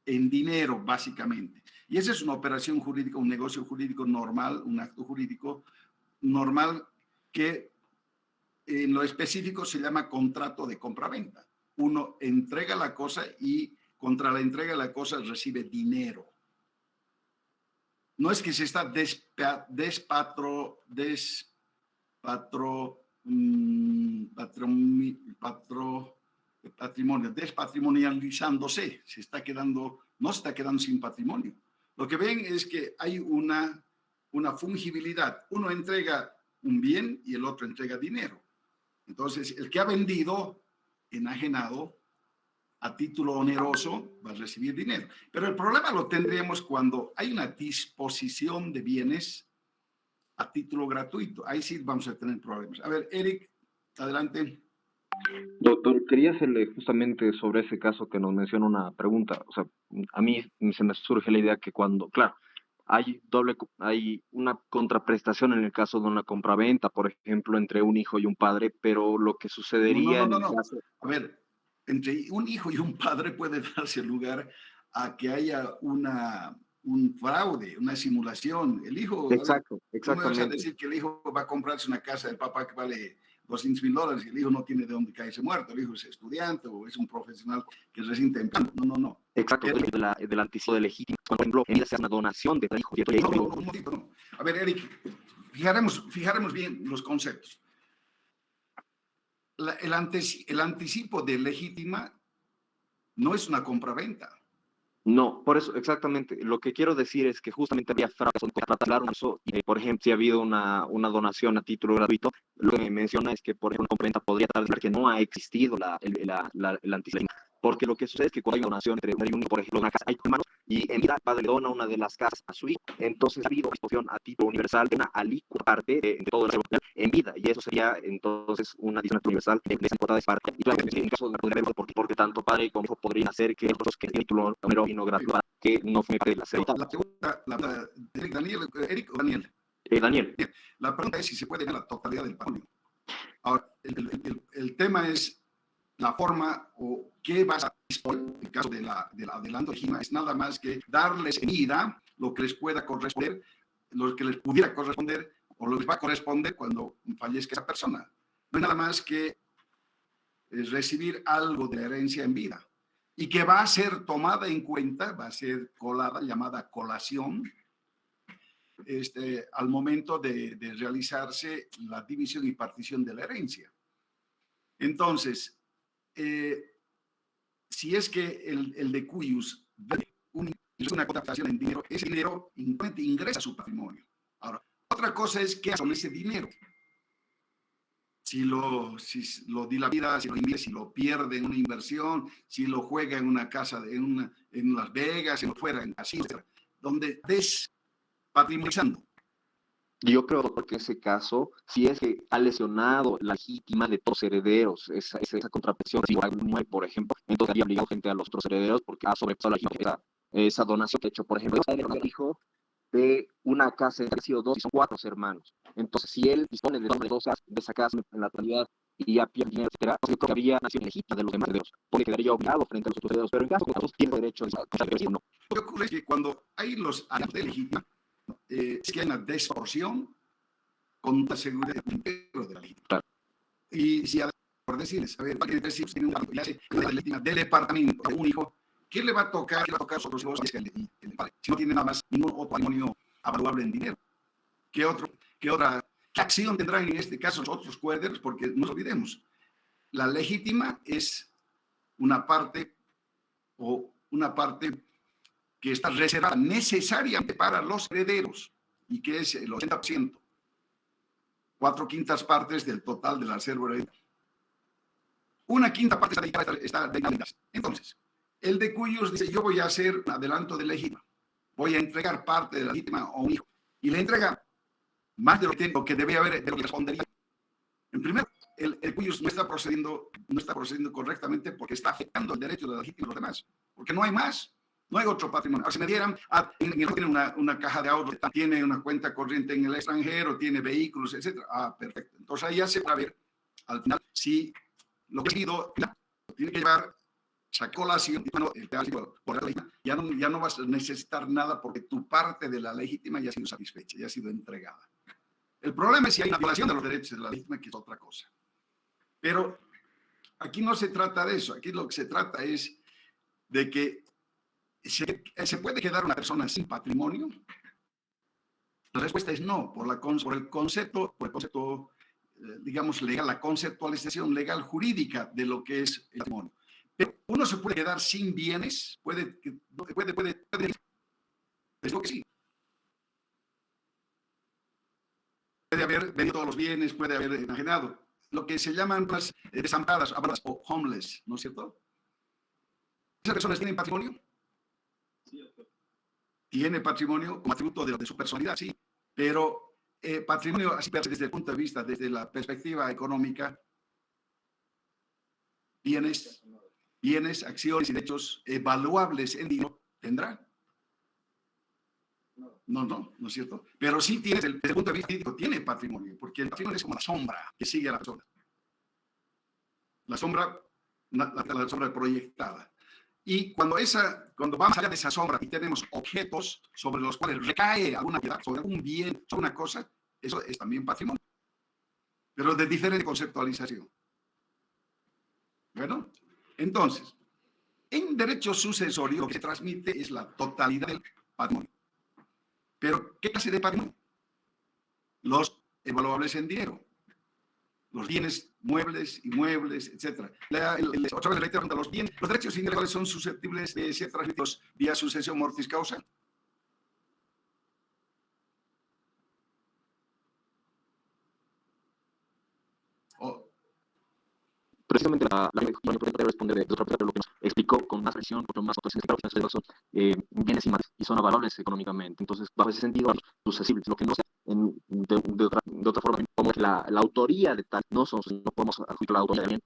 en dinero, básicamente. Y esa es una operación jurídica, un negocio jurídico normal, un acto jurídico normal que en lo específico se llama contrato de compraventa. Uno entrega la cosa y contra la entrega de la cosa recibe dinero. No es que se está despatrimonializándose, no se está quedando sin patrimonio. Lo que ven es que hay una fungibilidad. Uno entrega un bien y el otro entrega dinero. Entonces, el que ha vendido, enajenado, a título oneroso, va a recibir dinero. Pero el problema lo tendríamos cuando hay una disposición de bienes a título gratuito. Ahí sí vamos a tener problemas. A ver, Eric, adelante. Doctor, quería hacerle justamente sobre ese caso que nos menciona una pregunta. O sea, a mí se me surge la idea que cuando, claro, hay una contraprestación en el caso de una compraventa, por ejemplo, entre un hijo y un padre, pero lo que sucedería en el caso... A ver, entre un hijo y un padre puede darse lugar a que haya un fraude, una simulación. El hijo... Exacto, exactamente. ¿Cómo vas a decir que el hijo va a comprarse una casa del papá que vale $200,000 y el hijo no tiene de dónde caerse muerto? El hijo es estudiante o es un profesional que recién está empezando. No. Exacto, del anticipo de legítimo, cuando por ejemplo en esa una donación de hijo. No. A ver, Eric, fijaremos bien los conceptos. El anticipo de legítima no es una compraventa. No, por eso, exactamente. Lo que quiero decir es que justamente había fraudes y, por ejemplo, si ha habido una donación a título gratuito, lo que me menciona es que, por ejemplo, una compraventa podría tardar que no ha existido el anticipo. Porque lo que sucede es que cuando hay una donación entre un hijo, por ejemplo, una casa, hay hermanos, y en vida el padre le dona una de las casas a su hijo. Entonces ha habido disposición a título universal de una alícuota parte de todo el acervo en vida, y eso sería entonces una disposición universal de esa cuota de parte. Y claro, en caso de poder porque tanto padre como hijo podrían hacer que otros que tienen título y no gratuito, que no fue parte de la acervo. La pregunta, Eric o Daniel. Daniel. La pregunta es si se puede ganar la totalidad del patrimonio. Ahora, el tema es la forma o qué vas a disponer en el caso del adelanto legítimo. Es nada más que darles en vida lo que les pueda corresponder, lo que les pudiera corresponder o lo que les va a corresponder cuando fallezca esa persona. No es nada más que recibir algo de la herencia en vida y que va a ser tomada en cuenta, va a ser colada, llamada colación, al momento de realizarse la división y partición de la herencia. Entonces, si es que el de cuyus es una contratación en dinero, ese dinero ingresa a su patrimonio. Ahora, otra cosa es qué hace con ese dinero. Si lo dilapida, si lo invierte, si lo pierde en una inversión, si lo juega en una casa, en Las Vegas, si lo fuera en casinos, donde despatrimonializando. Yo creo que en ese caso, si es que ha lesionado la legítima de todos los herederos, esa contrapresión, si por ejemplo, entonces habría obligado gente a los otros herederos porque ha sobrepasado la legítima esa donación que ha hecho, por ejemplo, el hijo de una casa que ha sido 2 y son 4 hermanos. Entonces, si él dispone de esa casa en la actualidad y ya pierde dinero, etcétera, yo creo que habría nación legítima de los demás herederos, porque quedaría obligado frente a los otros herederos, pero en caso que todos tienen derecho a esa no. Lo que ocurre es que cuando hay los años de legítima, es que hay una distorsión con la seguridad de la legítima. Claro. Y si, por decirles, a ver, tiene una legítima del departamento de un hijo, ¿qué le va a tocar? ¿Qué le va a tocar a sus hijos? Si no tiene nada más, ningún otro patrimonio avaluable en dinero. ¿Qué acción tendrán en este caso los otros coherederos? Porque no nos olvidemos, la legítima es una parte que está reservada necesariamente para los herederos y que es el 80%, 4/5 partes del total del acervo hereditario. 1/5 parte está dedicada. Entonces, el de cuyos dice, yo voy a hacer un adelanto de legítima, voy a entregar parte de la legítima a un hijo, y le entrega más de lo que debe haber, de lo que respondería. En primer lugar, el cuyos no está procediendo correctamente porque está afectando el derecho de la legítima de los demás, porque no hay más, no hay otro patrimonio. Ahora, si me dieran, tiene una caja de ahorro, tiene una cuenta corriente en el extranjero, tiene vehículos, etcétera. Perfecto. Entonces ahí ya se va a ver, al final, si lo que ha sido, tiene que llevar, sacó la acción, bueno, por la ley, ya no vas a necesitar nada porque tu parte de la legítima ya ha sido satisfecha, ya ha sido entregada. El problema es si hay una violación de los derechos de la legítima, que es otra cosa. Pero aquí no se trata de eso. Aquí lo que se trata es de que se puede quedar una persona sin patrimonio. La respuesta es no, por el concepto, digamos, legal, la conceptualización legal jurídica de lo que es el patrimonio. Pero uno se puede quedar sin bienes, puede es lo que sí. Puede haber vendido todos los bienes, puede haber enajenado. Lo que se llaman las desamparadas o homeless, ¿no es cierto? ¿Esas personas tienen patrimonio? Tiene patrimonio como atributo de su personalidad, sí. Pero patrimonio, así desde el punto de vista, desde la perspectiva económica, bienes, acciones y derechos evaluables en dinero, ¿tendrá? No es cierto. Pero sí tiene, desde el punto de vista jurídico, tiene patrimonio, porque el patrimonio es como la sombra que sigue a la persona. La sombra proyectada. Y cuando vamos allá de esa sombra y tenemos objetos sobre los cuales recae alguna piedad, sobre algún bien, sobre una cosa, eso es también patrimonio. Pero de diferente conceptualización. Bueno, entonces, en derecho sucesorio lo que se transmite es la totalidad del patrimonio. Pero, ¿qué clase de patrimonio? Los evaluables en dinero, los bienes muebles, inmuebles, etc. Otra vez reitero, los derechos individuales son susceptibles de ser transmitidos vía sucesión mortis causa. Precisamente la puede responder de otra parte, lo que nos explicó con más precisión, con más notaciones, claro, son bienes y son avalables económicamente. Entonces, bajo ese sentido, susceptibles. Lo que no sea de otra forma, como la autoría de tal, no podemos adjudicar la autoría de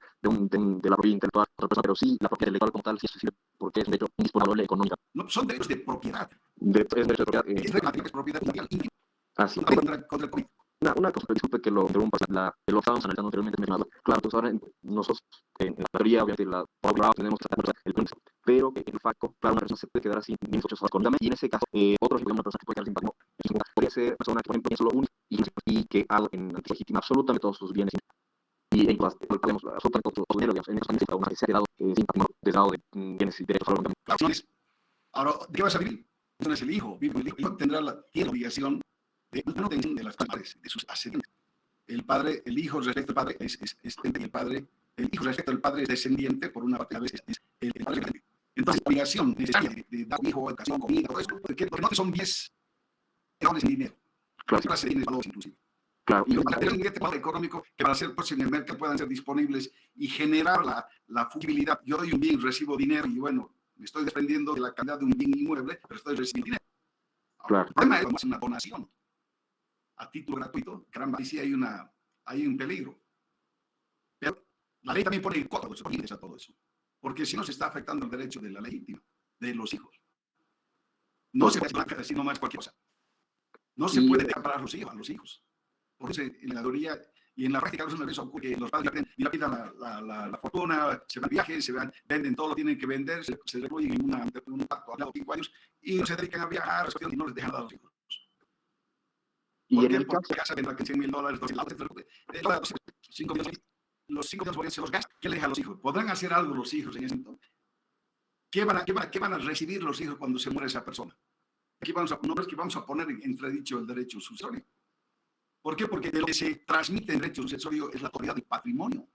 la propiedad intelectual de otra persona, pero sí la propiedad intelectual como tal, sí es susceptible, porque es un derecho indisponible económica. No, son derechos de propiedad. Es derecho de propiedad. Es propiedad mundial. Así. Contra el COVID. Una cosa, disculpe que lo estábamos analizando anteriormente mencionado. Claro, entonces ahora nosotros en la teoría, obviamente, tenemos el principio, pero en el FACO, claro, una persona se puede quedar sin 1.800 horas con y en ese caso, otro ejemplo de una persona que puede quedar sin patrimonio podría ser persona que, por ejemplo, tiene solo un y que ha en legítima absolutamente todos sus bienes y en todas, podemos absolutamente todo su dinero, digamos, en eso también se una que se ha quedado sin patrimonio, desdado de bienes y derechos. Ahora, ¿de qué vas a vivir? No es el hijo, el hijo tiene la obligación de las padres, de sus ascendientes. El hijo respecto al padre el hijo respecto al padre es descendiente, por una parte, a veces es el padre. Entonces, la obligación necesaria de dar hijo, educación, comida, todo eso, porque no son bienes enormes en dinero. Claro. Se tiene valores inclusive. Claro. Y para tener un ingreso económico que para ser próximo en el mercado puedan ser disponibles y generar la fungibilidad. Yo doy un bien, recibo dinero y bueno, me estoy desprendiendo de la calidad de un bien inmueble, pero estoy recibiendo dinero. Claro. El problema es una donación a título gratuito, caramba, ahí sí hay un peligro. Pero la ley también pone códigos a todo eso, porque si no se está afectando el derecho de la legítima, de los hijos. No se puede hacer así nomás cualquier cosa. No se puede dejar a los hijos. Por eso en la teoría y en la práctica ocurre que los padres dilapidan la fortuna, se van viajes, venden todo lo que tienen que vender, se recluyen en un pacto a 5 años y se dedican a viajar y no les dejan a los hijos. ¿Por qué? Porque la casa vendrá que $100,000, 5 millones, los 5 millones se los gastan. ¿Qué le deja a los hijos? ¿Podrán hacer algo los hijos en ese entonces? ¿Qué van a recibir los hijos cuando se muere esa persona? Aquí no es que vamos a poner en entredicho el derecho sucesorio. ¿Por qué? Porque de lo que se transmite en derecho sucesorio es la autoridad del patrimonio.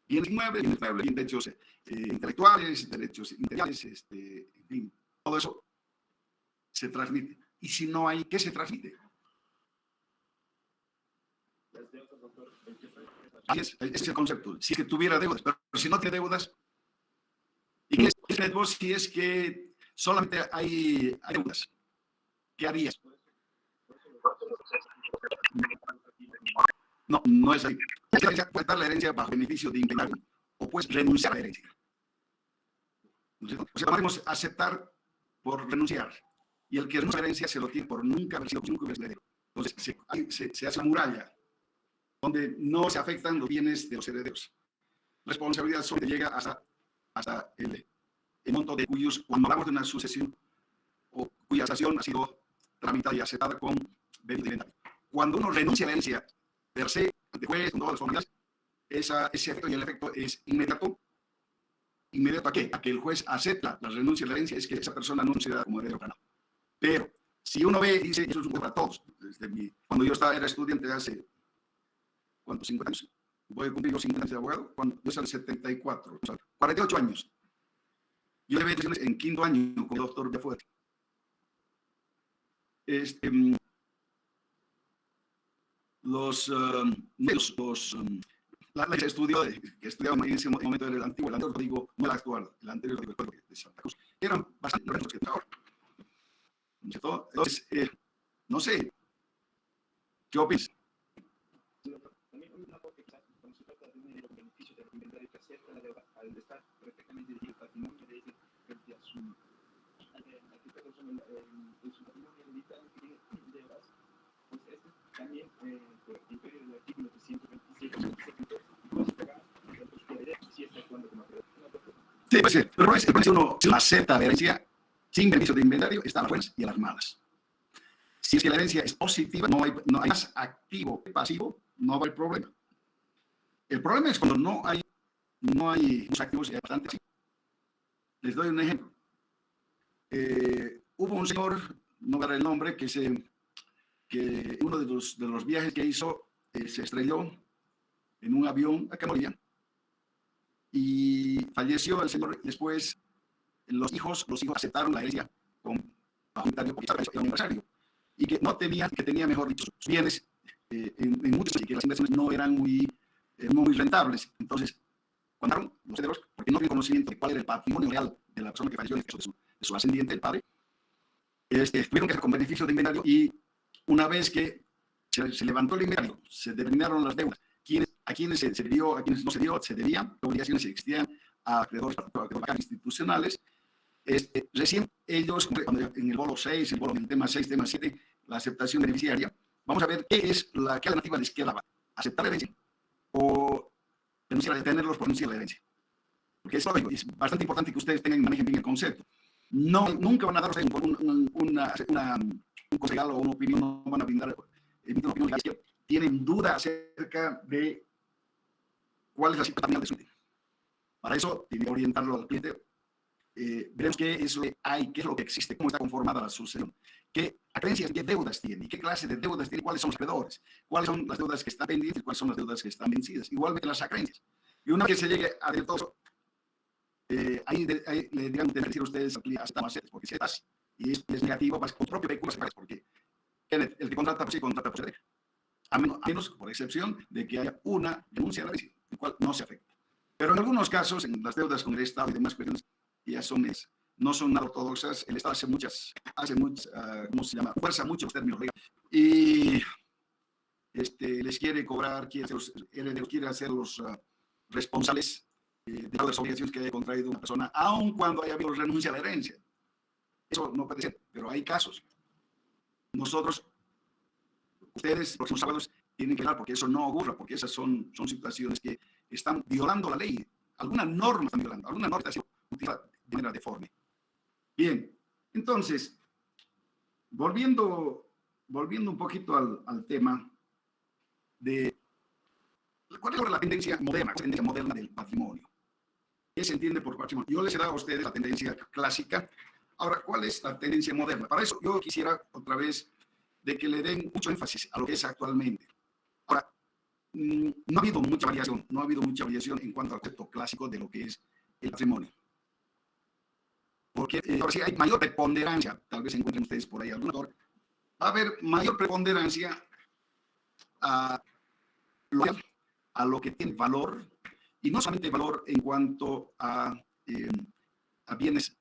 Bienes inmuebles, derechos intelectuales, derechos interiores, en fin, todo eso se transmite. Y si no hay, ¿qué se transmite? Ese es el concepto. Si es que tuviera deudas, pero si no tiene deudas, ¿y qué es vos si es que solamente hay deudas? ¿Qué harías? No es así. La herencia puede dar la herencia bajo beneficio de inventario o puedes renunciar a la herencia. ¿No es cierto? O sea, podemos aceptar por renunciar. Y el que renuncia a la herencia se lo tiene por nunca haber sido heredero. Entonces se hace una muralla donde no se afectan los bienes de los herederos. La responsabilidad solo llega hasta el monto de cuyos, cuando hablamos de una sucesión o cuya sucesión ha sido tramitada y aceptada con beneficio de inventario. Cuando uno renuncia a la herencia per se, ante juez, con todas las formas, ese efecto y el efecto es inmediato. ¿Inmediato a qué? A que el juez acepta la renuncia a la herencia, es que esa persona no considera como heredero para nada. Pero, si uno ve, dice, eso es un para todos. Cuando yo era estudiante hace, ¿cuántos? 50 años. Voy a cumplir los 50 años de abogado, cuando yo salí 74, o sea, 48 años. Yo llevé en quinto año como doctor de afuera. La ley que estudiaba en ese momento era el antiguo, el anterior digo, no el actual, el anterior digo, el de Santa Cruz. Eran bastante los que ahora. Entonces, no sé, ¿qué opinas? Al estar perfectamente dirigido el patrimonio de ese frente a su patrimonio hereditario que tiene deudas, pues este también por el imperio del artículo 327 vas a pagar los que herederos si está actuando como acreedor. Sí, pues sí, pero si uno acepta la herencia sin beneficio de inventario, está a las buenas y a las malas. Si es que la herencia es positiva, no hay más activo que pasivo, no va a haber problema. El problema es cuando no hay unos activos bastante así. Les doy un ejemplo. Hubo un señor, no daré el nombre, que uno de los viajes que hizo se estrelló en un avión a Camboya y falleció el señor. Después los hijos aceptaron la herencia bajo un aniversario y que tenía mejor dicho sus bienes en muchos y que las inversiones no eran muy rentables. Entonces contaron los herederos porque no tenían conocimiento de cuál era el patrimonio real de la persona que falleció, en el caso de su ascendiente, el padre. Tuvieron que hacer con beneficio de inventario y una vez que se levantó el inventario, se determinaron las deudas, a quienes se dio, a quienes no se dio, se debían, obligaciones existían a acreedores institucionales. Recién ellos, en el bolo 6, en el tema 6, tema 7, la aceptación beneficiaria, vamos a ver qué alternativa les quedaba, aceptar la herencia o renunciar a tenerlos por renunciar a la herencia. Porque es bastante importante que ustedes manejen bien el concepto. Nunca van a dar ustedes un consejo o una opinión, no van a brindar una opinión legal. Tienen duda acerca de cuál es la situación de su cliente. Para eso, tienen que orientarlo al cliente. Veremos qué es lo que hay, qué es lo que existe, cómo está conformada la sucesión, qué creencias, qué deudas tiene, y qué clase de deudas tiene, cuáles son los acreedores, cuáles son las deudas que están pendientes, cuáles son las deudas que están vencidas, igualmente las acreencias. Y una vez que se llegue a ver todo eso, ahí le dirán de decir a ustedes hasta más porque si es así, y es negativo para su propio vehículo, porque el que contrata, pues sí, contrata por ser, a menos por excepción de que haya una denuncia a la herencia, el cual no se afecta. Pero en algunos casos, en las deudas con el Estado y demás cuestiones, ya no son nada ortodoxas, el Estado ¿cómo se llama? Fuerza mucho los términos legales. Y les quiere cobrar, quiere hacerlos responsables de todas las obligaciones que haya contraído una persona, aun cuando haya habido renuncia a la herencia. Eso no puede ser, pero hay casos. Ustedes, próximos sábados, tienen que hablar porque eso no ocurra, porque esas son situaciones que están violando la ley. Alguna norma están violando, alguna norma está siendo utilizada de manera deforme. Bien, entonces, volviendo un poquito al tema de cuál es la tendencia moderna del patrimonio. ¿Qué se entiende por patrimonio? Yo les he dado a ustedes la tendencia clásica. Ahora, ¿cuál es la tendencia moderna? Para eso yo quisiera otra vez de que le den mucho énfasis a lo que es actualmente. Ahora, no ha habido mucha variación en cuanto al concepto clásico de lo que es el patrimonio. Porque ahora sí hay mayor preponderancia, tal vez encuentren ustedes por ahí algún autor, va a haber mayor preponderancia a lo que tiene valor, y no solamente valor en cuanto a bienes